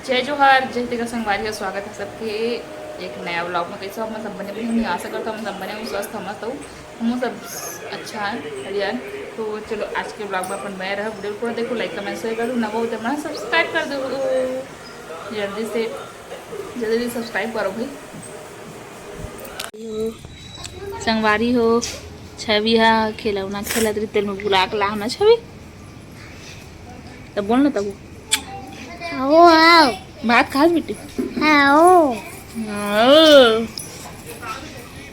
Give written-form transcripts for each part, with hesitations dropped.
जय जोहार जय तिका संगवारी स्वागत है सबके एक नया ब्लॉग में। कैसे हम सब बने बने नहीं आशा करता हूँ सब बने हूँ स्वस्थ हम तो हम सब अच्छा है बढ़िया। तो चलो आज के ब्लॉग में अपन बने रहो। वीडियो को देखो, लाइक कमेंट शेयर करो, नवा हो तो अपना सब्सक्राइब कर दो। जल्दी सब्सक्राइब करो भाई। संगवारी हो छवि हा खिलौना खेला तेल में बुला के ला ना छवि तब बोल ना तब भात खास बेटी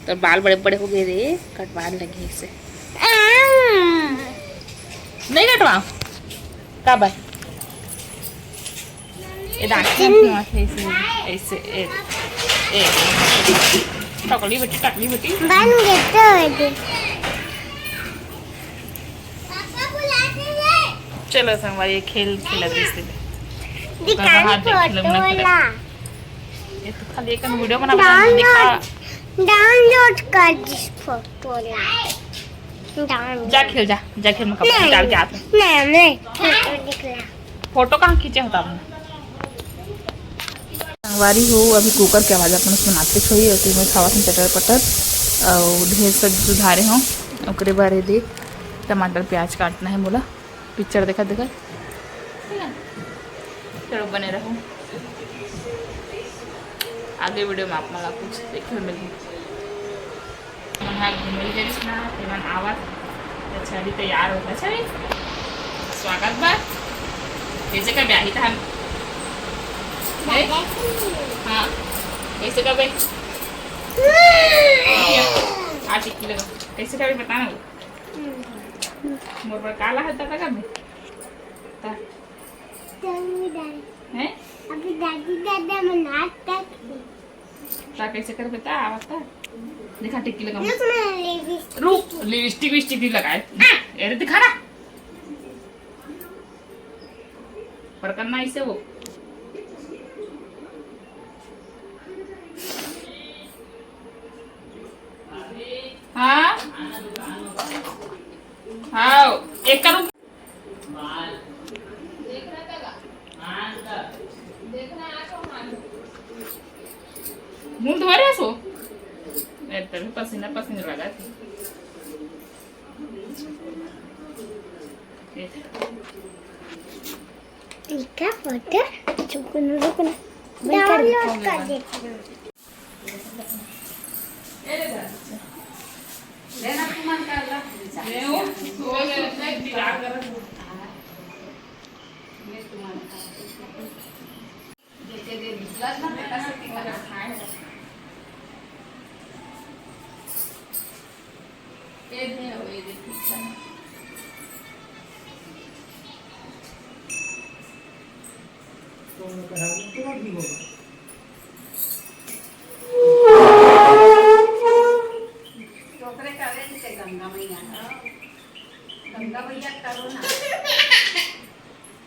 तो बाल बड़े बड़े हो गए रे, कटवा लगे इसे नहीं कटवा का बाय ऐसे ऐसे टकली बेटी चलो संगवारी खेल खेला ये तो खाली एक वीडियो बना डाउनलोड कर दिस फोटो जा खेल में कपड़े डाल के आते नहीं फोटो निकला। फोटो कहाँ खींचे होता आपने संगवारी हो अभी कुकर की आवाज़ अपन सुनाते छोड़ी होती मैं खावा चटर पटर और ढेर सब सुधारे हों ओकरे बारे दे टमाटर प्याज काटना है बोला पिक्चर देखा चलो बने रहो आगे वीडियो में आप मला कुछ देखे मिली घूमन आवाज छड़ी तैयार होता छड़ी स्वागत बा कैसे का ब्याही था हाँ कैसे का भाई टिक्की लगा कैसे का भी बताना मोर पर काला है तब कब है अभी दादी दादा मनाता ता कैसे कर बता आवता दिखा टिक्की लगा रुक लिपस्टिक विस्टिक भी लगाए अरे दिखा रहा पर करना इसे वो हाँ हाँ एक करूँ मुंह धो रहे सो तभी पसीना पसीना लगा थी ठीक है फोटो रुकना डाउनलोड कर देती हूँ। लेना कुमान का ला ले वो तो ये बिगा कर ये तुम्हारा जैसे दे ग्लास में कैसे टिका खाए ये दे वो ये पिक्चर तो करा तो भी होगा टोकरे करे से गंगा मैया करो ना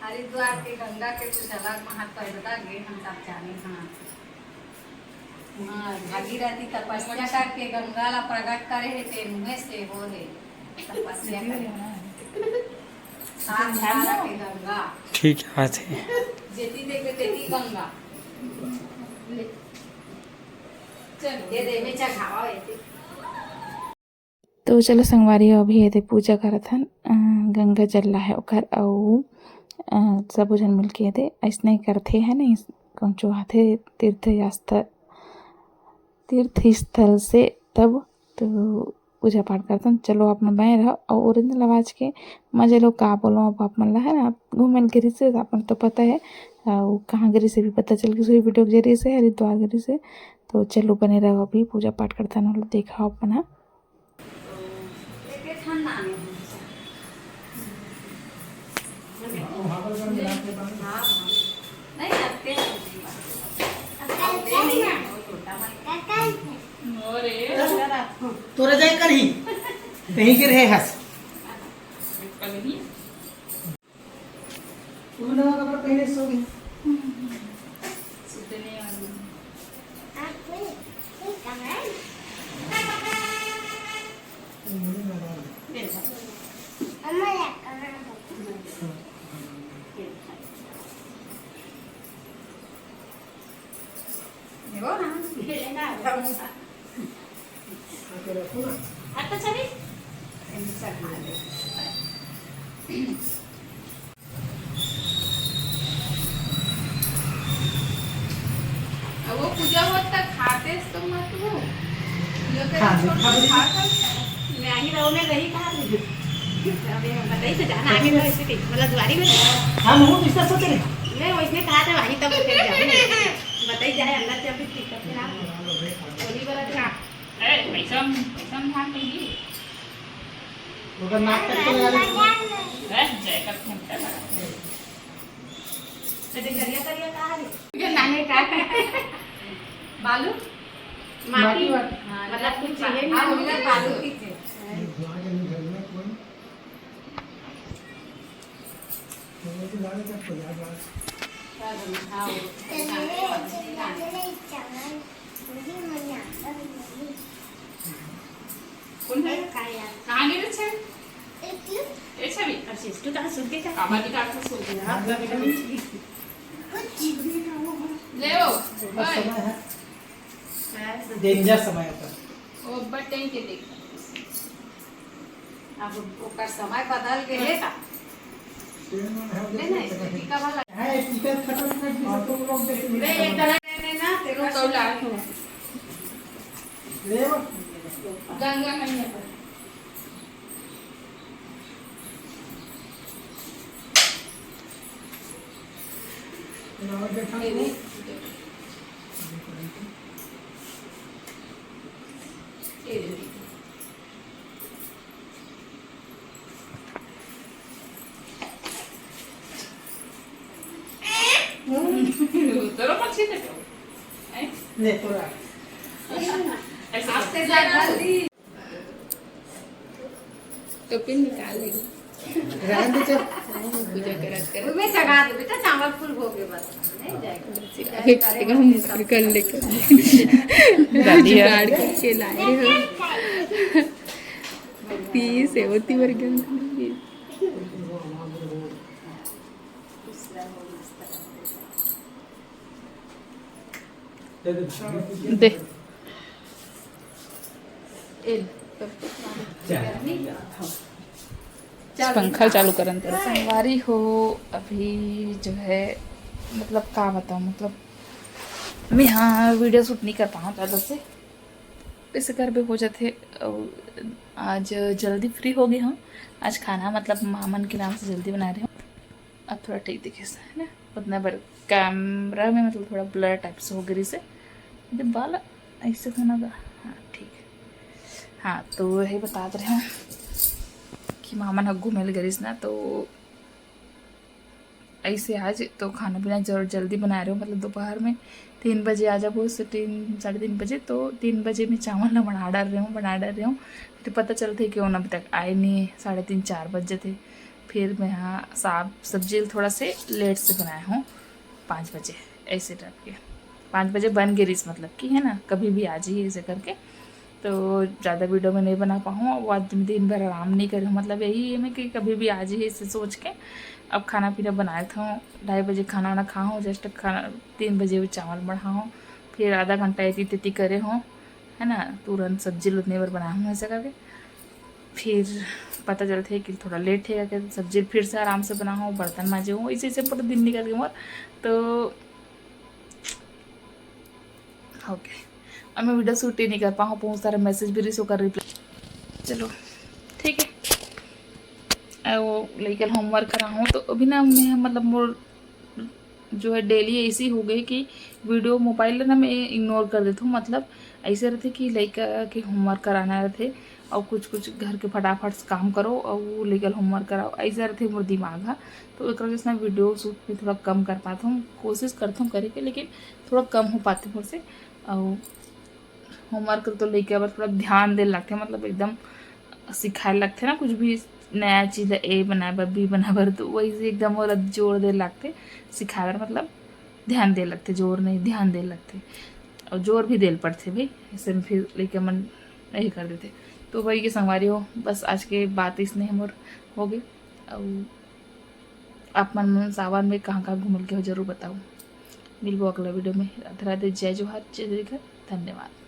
हरिद्वार के गंगा के कुछ अलग महत्व है बता गे हम सब जाने। हाँ भागीरथी तपस्या करके गंगा ला प्रकट करे है ते मुँह से हो है तपस्या करे के गंगा ठीक बात है जेती देखे तेती गंगा चल दे दे में चढ़ावा है। तो चलो संगवारी अभी ये पूजा करत हन गंगा जल ला है ओकर और सब जन मिल के दे ऐसा नहीं करते है नहीं कौन चुहाते तीर्थ स्थल से तब तो पूजा पाठ करते हैं। चलो अपना बने रहो और ओरिजिनल आवाज़ के मजे लोग का बोलो अब आप मन है ना घूमन गिरी से अपन तो पता है और कहाँ गिरी से भी पता चल गई वीडियो के जरिए से हरिद्वार गिरी से। तो चलो बने रहो अभी पूजा पाठ करता ना देखा अपना तोरा जाए करही कहीं के रहे हस तू नवा कपड़ा पहने सो गई वो पूजा होत तक खातेस तो मत हो मैं आगे रहो मैं रही कहाँ बताइए तो जाना आगे रहो इससे मतलब द्वारी में हाँ मैं इसका सोच रही मैं वैसे कहा था वहीं तब बताइए जाए अंदर से अभी ठीक करते ना होली वाला था पैसा धान नहीं अगर नाक तक तो लगा जैकट घंटा करिया करिया कहाँ है नाने का बालू माटी मतलब कुछ चाहिए नहीं बालू की कहाँ गेले छे ए छवि तू कहाँ सुन के क्या कामाली का तो सो गया ले ओ समय है डेंजर समय होता ओ बटन के देख अब ओकर समय बदल गए का नहीं स्थिति का वाला है टिकट खत्म कर दी ऑटो लोग देख रे एक तरह ना तेरे तो ला ले वो गंगा मैया पर और देखा तेरा पक्षी देखो ले पूरा ऐसे जा जल्दी तो पिन निकाल ले रहने दे चल पूजा करत कर में जगा दे बेटा चावल फूल भोगे बस नहीं जाएगा आगे चलेगा हम निकल लेकर दादी गाड़ के लाए हो पीस है होती वर्गन दे पंखा चालू करन तो संगवारी हो अभी जो है मतलब का बताऊँ मतलब मैं यहाँ वीडियो शूट नहीं कर पाऊँ ज़्यादा से इस घर पे हो जाते और आज जल्दी फ्री हो गई हूँ आज खाना मतलब मामन के नाम से जल्दी बना रही हूँ अब थोड़ा ठीक दिखे है ना उतना बड़ा कैमरा में मतलब थोड़ा ब्लर टाइप से हो गई से जब बाल ऐसे होना था हाँ ठीक है हाँ तो यही बता रहे हैं कि मामन हग्गू मिल गई ना तो ऐसे आज तो खाना पीना जल्दी बना रहे हो मतलब दोपहर में 3 बजे आ जाओ उससे 3-3:30 बजे तो 3 बजे में चावल ना बना डाल रही हूँ फिर पता चलते कि उन अभी तक आए नहीं 3:30-4 बजे थे फिर मैं यहाँ सब्जी थोड़ा से लेट से बनाया हूँ 5 बजे ऐसे टाइप के 5 बजे बन गई रिस मतलब कि है ना कभी भी आ जाइए ऐसे करके तो ज़्यादा वीडियो में नहीं बना पाऊँ आज दिन भर आराम नहीं करूँ मतलब यही है मैं कि कभी भी आ जाइए इसे सोच के अब खाना पीना बनाया था 2:30 बजे खाना वाना खा हूँ जस्ट खाना 3 बजे चावल बढ़ा हूँ फिर आधा घंटा इतनी करे हूँ है ना तुरंत सब्जी उतने बार बनाया हूँ ऐसा करके फिर पता चलता है कि थोड़ा लेट है कि सब्जी फिर से आराम से बना हूँ बर्तन माजे हूँ इसी पूरा दिन निकल गया तो ओके अब मैं वीडियो शूट ही नहीं कर पाऊँ बहुत सारे मैसेज भी रिसीव कर रिप्लाई चलो ठीक है वो लेकर होमवर्क करा हूँ तो अभी ना मैं मतलब मोर जो है डेली ऐसी हो गई कि वीडियो मोबाइल ना मैं इग्नोर कर देती हूँ मतलब ऐसे रहते कि लड़का के होमवर्क कराना रहते और कुछ घर के फटाफट काम करो और वो लीगल होमवर्क कराओ ऐसा रहते मोर दिमाग है तो एक वजह से मैं वीडियो शूट में थोड़ा कम कर पाता हूँ कोशिश करता हूँ करे के लेकिन थोड़ा कम हो पाती हूँ मुझसे और होमवर्क तो लेके अब थोड़ा ध्यान देने लगते हैं मतलब एकदम सिखाए लगते ना कुछ भी नया चीज़ ए बना बर बी बना बर तो वही से एकदम और जोर दे लगते सिखाए बर मतलब ध्यान दे लगते जोर नहीं ध्यान दे लगते और जोर भी देल पड़ते भाई ऐसे में फिर लेके मन नहीं कर देते तो वही के संगवारी हो बस आज के बात इसने हम हो गई और आप मन सावन में कहाँ घूमल के हो जरूर बताओ मिलबो अगला वीडियो में। राधे राधे, जय जोहार, जय जयकार, धन्यवाद।